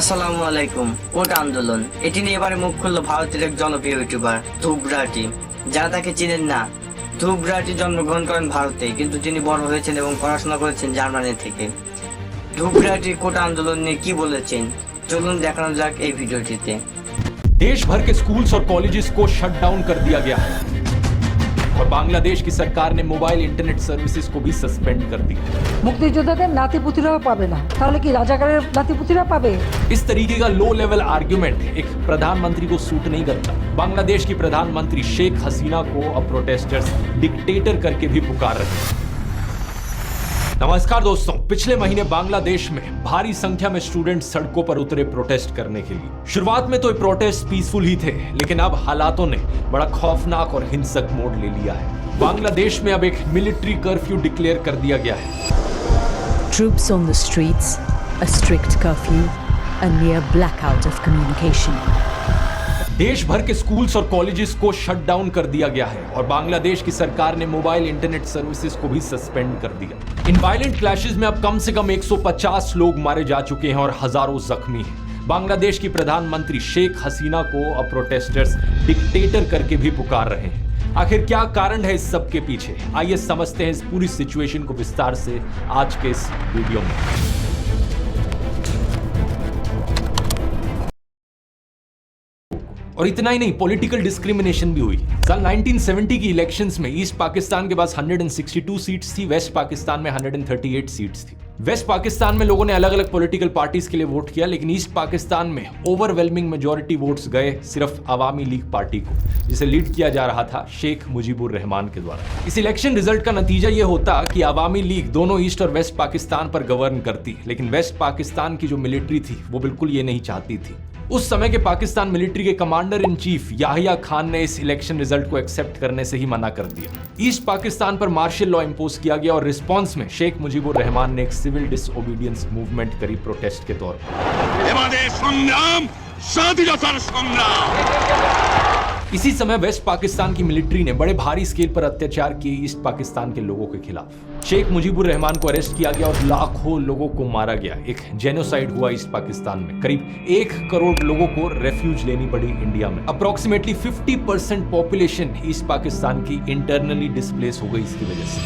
আসসালামু আলাইকুম। কোটা আন্দোলন এটি নিয়ে এবারে মুখ খুলল ভারতের এক জনপ্রিয় ইউটিউবার ধ্রুব রাঠি। যারা তাকে চিনেন না, ধ্রুব রাঠি জন্মগ্রহণ করেন ভারতে, কিন্তু তিনি বড় হয়েছেন এবং পড়াশোনা করেছেন জার্মানি থেকে। ধ্রুব রাঠি কোটা আন্দোলন নিয়ে কি বলেছেন চলুন দেখানো যাক এই ভিডিওটিতে। देश भर के स्कूल्स और कॉलेजेस को शट डाउन कर दिया गया है और बांग्लादेश की सरकार ने मोबाइल इंटरनेट सर्विसेज को भी सस्पेंड कर दी। মুক্তিযোদ্ধাদের নাতিপুতিরাও পাবে না, তাহলে কি রাজাকারের নাতিপুতিরা পাবে? इस तरीके का लो लेवल आर्ग्यूमेंट एक प्रधानमंत्री को सूट नहीं करता। बांग्लादेश की प्रधानमंत्री शेख हसीना को अब प्रोटेस्टर्स डिक्टेटर करके भी पुकार रहे हैं। नमस्कार दोस्तों, पिछले महीने बांग्लादेश में भारी संख्या में स्टूडेंट सड़कों पर उतरे प्रोटेस्ट करने के लिए। शुरुआत में तो ये प्रोटेस्ट पीसफुल ही थे, लेकिन अब हालातों ने बड़ा खौफनाक और हिंसक मोड़ ले लिया है। बांग्लादेश में अब एक मिलिट्री कर्फ्यू डिक्लेयर कर दिया गया है। Troops on the streets, a strict curfew, a near blackout of communication. देश भर के स्कूल्स और कॉलेजेस को शट डाउन कर दिया गया है और बांग्लादेश की सरकार ने मोबाइल इंटरनेट सर्विसेज को भी सस्पेंड कर दिया। इन वायलेंट क्लैशेस में अब कम से कम 150 लोग मारे जा चुके हैं और हजारों जख्मी हैं। बांग्लादेश की प्रधानमंत्री शेख हसीना को अब प्रोटेस्टर्स डिक्टेटर करके भी पुकार रहे हैं। आखिर क्या कारण है इस सब के पीछे, आइए समझते हैं इस पूरी सिचुएशन को विस्तार से आज के इस वीडियो में। और इतना ही नहीं, पॉलिटिकल डिस्क्रिमिनेशन भी हुई। साल 1970 की इलेक्शंस में ईस्ट पाकिस्तान के पास 162 सीट्स थी, वेस्ट पाकिस्तान में 138 सीट्स थी। वेस्ट पाकिस्तान में लोगों ने अलग अलग पॉलिटिकल पार्टीज के लिए वोट किया, लेकिन ईस्ट पाकिस्तान में ओवरवेलमिंग मेजॉरिटी वोट्स गए सिर्फ अवामी लीग पार्टी को, जिसे लीड किया जा रहा था शेख मुजीबुर रहमान के द्वारा। इस इलेक्शन रिजल्ट का नतीजा यह होता कि अवामी लीग दोनों ईस्ट और वेस्ट पाकिस्तान पर गवर्न करती, लेकिन वेस्ट पाकिस्तान की जो मिलिट्री थी वो बिल्कुल ये नहीं चाहती थी। उस समय के पाकिस्तान मिलिट्री के commander in chief Yahya Khan ने इस इलेक्शन रिजल्ट को एक्सेप्ट करने से ही मना कर दिया। ईस्ट पाकिस्तान पर मार्शल लॉ इंपोज किया गया और रिस्पांस में शेख मुजीबुर रहमान ने एक सिविल डिसओबीडियंस मूवमेंट करी प्रोटेस्ट के तौर पर। इसी समय वेस्ट पाकिस्तान की मिलिट्री ने बड़े भारी स्केल पर अत्याचार किए ईस्ट पाकिस्तान के लोगों के खिलाफ। शेख मुजीबुर रहमान को अरेस्ट किया गया और लाखों लोगों को मारा गया। एक जेनोसाइड हुआ ईस्ट पाकिस्तान में। करीब 1 करोड़ लोगों को रेफ्यूज लेनी पड़ी इंडिया में। अप्रोक्सीमेटली 50% पॉपुलेशन ईस्ट पाकिस्तान की इंटरनली डिस्प्लेस हो गई इसकी वजह से।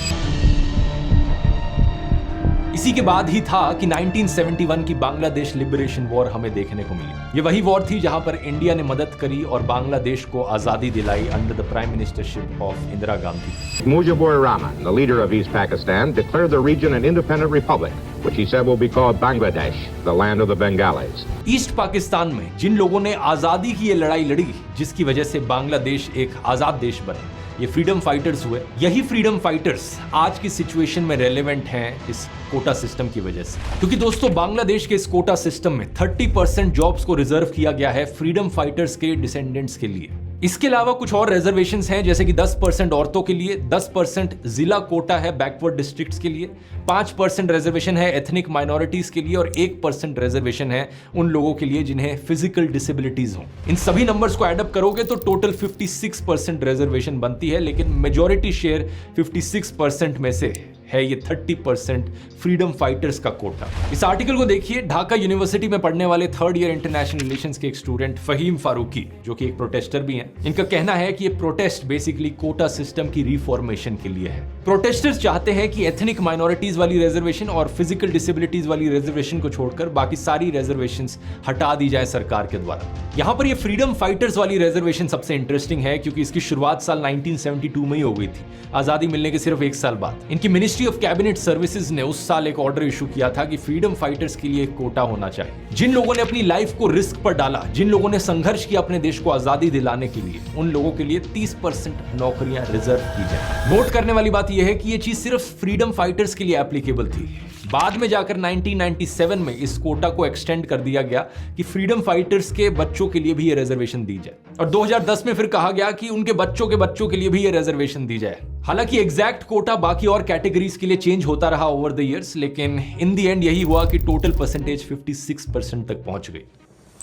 इसी के बाद ही था कि 1971 की बांग्लादेश लिबरेशन वॉर हमें देखने को मिली। ये वही वॉर थी जहां पर इंडिया ने मदद करी और बांग्लादेश को आजादी दिलाई under the prime ministership of Indira Gandhi. Mujibur Rahman, the leader of East Pakistan, declared the region an independent republic, which he said will be called Bangladesh, the land of the Bengalis. East Pakistan में जिन लोगों ने आजादी की ये लड़ाई लड़ी, जिसकी वजह से बांग्लादेश एक आजाद देश बना, ये फ्रीडम फाइटर्स हुए। यही फ्रीडम फाइटर्स आज की सिचुएशन में रेलेवेंट हैं इस कोटा सिस्टम की वजह से, क्योंकि दोस्तों बांग्लादेश के इस कोटा सिस्टम में 30% जॉब्स को रिजर्व किया गया है फ्रीडम फाइटर्स के डिसेंडेंट्स के लिए। इसके अलावा कुछ और रिजर्वेशंस हैं, जैसे कि 10% औरतों के लिए, 10% जिला कोटा है बैकवर्ड डिस्ट्रिक्ट्स के लिए, 5% रिजर्वेशन है एथनिक माइनॉरिटीज के लिए और 1% रिजर्वेशन है उन लोगों के लिए जिन्हें फिजिकल डिसेबिलिटीज हो। इन सभी नंबर्स को एडअप करोगे तो टोटल 56% रिजर्वेशन बनती है, लेकिन मेजॉरिटी शेयर 56% में से है ये 30% फ्रीडम फाइटर्स का कोटा। इस आर्टिकल को देखिए, ढाका यूनिवर्सिटी में पढ़ने वाले 3rd ईयर इंटरनेशनल रिलेशंस के एक स्टूडेंट फहीम फारूकी, जो कि एक प्रोटेस्टर भी हैं, इनका कहना है कि ये प्रोटेस्ट बेसिकली कोटा सिस्टम की रिफॉर्मेशन के लिए है। प्रोटेस्टर्स चाहते हैं कि एथनिक माइनॉरिटीज वाली रिजर्वेशन और फिजिकल डिसेबिलिटीज वाली रिजर्वेशन को छोड़कर बाकी सारी रिजर्वेशंस हटा दी जाए सरकार के द्वारा। यहां पर ये फ्रीडम फाइटर्स वाली रिजर्वेशन सबसे इंटरेस्टिंग है, क्योंकि इसकी शुरुआत साल 1972 में ही हो गई थी, आजादी मिलने के सिर्फ 1 साल बाद। इनकी मिनिस्ट्री ऑफ कैबिनेट सर्विसेज ने उस साल एक ऑर्डर इशू किया था कि फ्रीडम फाइटर्स के लिए एक कोटा होना चाहिए। जिन लोगों ने अपनी लाइफ को रिस्क पर डाला, जिन लोगों ने संघर्ष किया अपने देश को आजादी दिलाने के लिए, उन लोगों के लिए 30% नौकरियां रिजर्व की जाए। नोट करने वाली बात यह है कि यह चीज सिर्फ फ्रीडम फाइटर्स के लिए एप्लीकेबल थी। बाद में जाकर 1997 में इस कोटा को एक्सटेंड कर दिया गया कि फ्रीडम फाइटर्स के बच्चों के लिए भी ये रिजर्वेशन दी जाए, और 2010 में फिर कहा गया कि उनके बच्चों के लिए भी ये रिजर्वेशन दी जाए। हालांकि एग्जैक्ट कोटा बाकी और कैटेगरीज के लिए चेंज होता रहा ओवर द इयर्स, लेकिन इन द एंड यही हुआ कि टोटल परसेंटेज 56% तक पहुंच गई।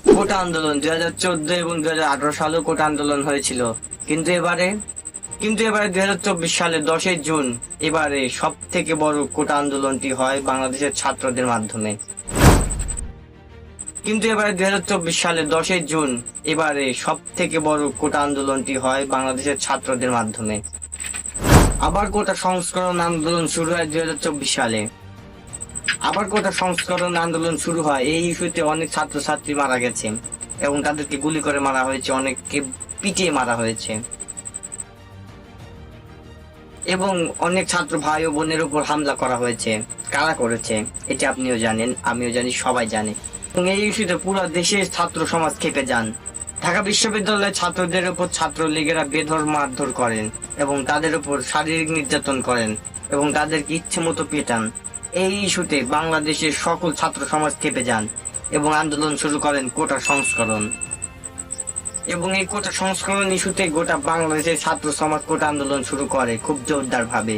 কোটা আন্দোলন 2014 এবং 2018 সালেও কোটা আন্দোলন হয়েছিল, কিন্তু এবারে 2024 সালের 10 জুন এবারে সব থেকে বড় কোটা আন্দোলনটি হয় বাংলাদেশের ছাত্রদের মাধ্যমে। কিন্তু এবারে 2024 সালে 10 জুন এবারে সব থেকে বড় কোটা আন্দোলনটি হয় বাংলাদেশের ছাত্রদের মাধ্যমে। আবার কোটা সংস্করণ আন্দোলন শুরু হয় 2024 সালে। আবার কোটা সংস্করণ আন্দোলন শুরু হয়। এই ইস্যুতে অনেক ছাত্রছাত্রী মারা গেছে এবং তাদেরকে গুলি করে মারা হয়েছে, অনেককে পিটিয়ে মারা হয়েছে এবং অনেক ছাত্র ভাই ও বোনের উপর হামলা করা হয়েছে। কারা করেছে এটা আপনিও জানেন, আমিও জানি, সবাই জানে। এবং এই ইস্যুতে পুরো দেশের ছাত্র সমাজ খেপে যান। ঢাকা বিশ্ববিদ্যালয়ের ছাত্রদের উপর ছাত্রলীগেরা বেধড় মারধর করেন এবং তাদের উপর শারীরিক নির্যাতন করেন এবং তাদেরকে ইচ্ছে মতো পেটান। এই ইস্যুতে বাংলাদেশের সকল ছাত্র সমাজ খেপে যান এবং আন্দোলন শুরু করেন কোটা সংস্করণ। এবং এই কোটা সংস্করণ ইস্যুতে গোটা বাংলাদেশের ছাত্র সমাজ কোটা আন্দোলন শুরু করে খুব জোরদার ভাবে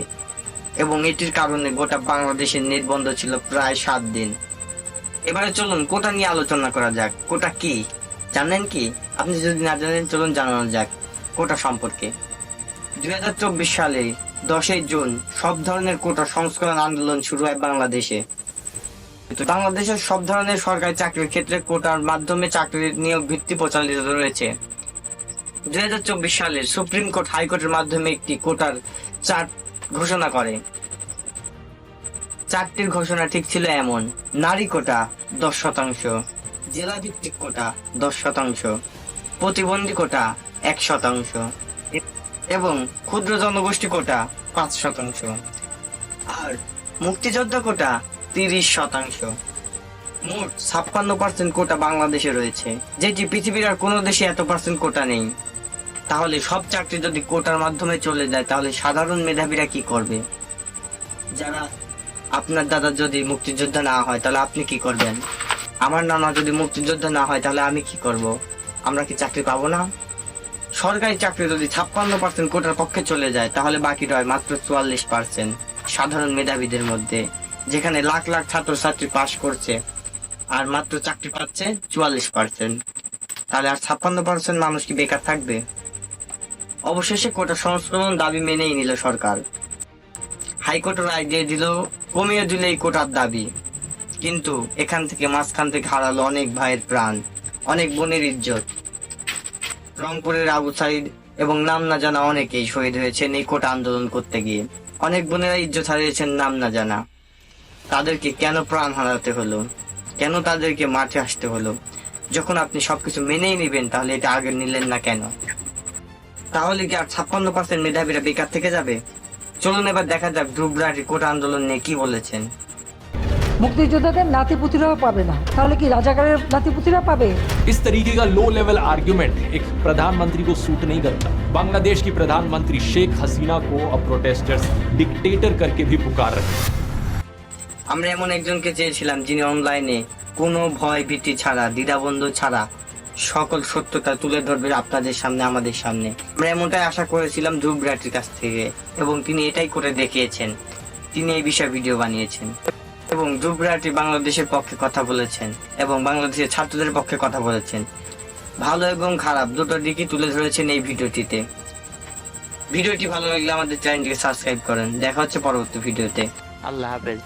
এবং এটির কারণে গোটা বাংলাদেশের নেট বন্ধ ছিল প্রায় 7 দিন। এবারে চলুন কোটা নিয়ে আলোচনা করা যাক। কোটা কি জানেন কি? আপনি যদি না জানেন চলুন জানানো যাক কোটা সম্পর্কে। 2024 সালে 10 জুন সব ধরনের কোটা সংস্করণ আন্দোলন শুরু হয় বাংলাদেশে। বাংলাদেশের সব ধরনের সরকারি চাকরির ক্ষেত্রে কোটার মাধ্যমে চাকরির নিয়োগ ভিত্তি প্রচলিত রয়েছে। 2024 সালে সুপ্রিম কোর্ট হাইকোর্টের মাধ্যমে একটি কোটার চার্ট ঘোষণা করে। চারটির ঘোষণা ঠিক ছিল এমন: নারী কোটা 10%, জেলা ভিত্তিক কোটা 10%, প্রতিবন্ধী কোটা 1% এবং ক্ষুদ্র জনগোষ্ঠী কোটা 5%, আর মুক্তিযোদ্ধা কোটা 30%। মোট 56% কোটা বাংলাদেশে রয়েছে, যেটি পৃথিবীর আর কোনো দেশে এত পার্সেন্ট কোটা নেই। তাহলে সব চাকরি যদি কোটার মাধ্যমে চলে যায় তাহলে সাধারণ মেধাবীরা কি করবে? যারা আপনার দাদা যদি মুক্তিযোদ্ধা না হয় তাহলে আপনি কি করবেন? আমার নানা যদি মুক্তিযোদ্ধা না হয় তাহলে আমি কি করব? আমরা কি চাকরি পাবো না? সরকারি চাকরি যদি 56% কোটার পক্ষে চলে যায় তাহলে বাকি রয় মাত্র 44% সাধারণ মেধাবীদের মধ্যে, যেখানে লাখ লাখ ছাত্রছাত্রী পাশ করছে আর মাত্র চাকরি পাচ্ছে 44%। তাহলে আর 56% মানুষ কি বেকার থাকবে? অবশেষে কোটা সংস্করণ দাবি মেনেই নিল সরকার। হাইকোর্টের রায় দিয়ে দিল, কমিয়ে দিল এই কোটার দাবি। কিন্তু এখান থেকে মাঝখান থেকে হারালো অনেক ভাইয়ের প্রাণ, অনেক বোনের ইজ্জত। রংপুরের আবু সাইদ এবং নাম না জানা অনেকেই শহীদ হয়েছেন এই কোটা আন্দোলন করতে গিয়ে। অনেক বোনেরা ইজ্জত হারিয়েছেন নাম না জানা। তাদেরকে কেন প্রাণ হারাতে হলো? কেন তাদেরকে মাঠে আসতে হলো? যখন আপনি সবকিছু মেনেই নেবেন তাহলে এটা আগে নিলেন না কেন? তাহলে কি আর 56% মেধাবীরা বেকার থেকে যাবে? চলুন এবার দেখা যাক ধ্রুব রাঠি কোটা আন্দোলন নিয়ে কি বলেছেন। মুক্তিযোদ্ধাদের নাতিপুতিরাও পাবে না, তাহলে কি রাজাকারের নাতিপুতিরা পাবে? इस तरीके का लो लेवल आर्ग्यूमेंट एक प्रधानमंत्री को सूट नहीं करता। बांग्लादेश की प्रधानमंत्री शेख हसीना को अब प्रोटेस्टर्स डिक्टेटर करके भी पुकार रहे हैं। আমরা এমন একজনকে চেয়েছিলাম যিনি অনলাইনে কোনো ভয় ভীতি ছাড়া, দ্বিধাবন্ধ ছাড়া সকল সত্যতা তুলে ধরবে আপনাদের সামনে, আমাদের সামনে। আমরা এমনটাই আশা করেছিলাম ধ্রুব রাঠির কাছ থেকে এবং তিনি এটাই করে দেখিয়েছেন। তিনি এই বিষয়ে ভিডিও বানিয়েছেন এবং ধ্রুব রাঠি বাংলাদেশের পক্ষে কথা বলেছেন এবং বাংলাদেশের ছাত্রদের পক্ষে কথা বলেছেন। ভালো এবং খারাপ দুটো দিকই তুলে ধরেছেন এই ভিডিওটিতে। ভিডিওটি ভালো লাগলে আমাদের চ্যানেলটিকে সাবস্ক্রাইব করেন। দেখা হচ্ছে পরবর্তী ভিডিওতে। আল্লাহ হাফেজ।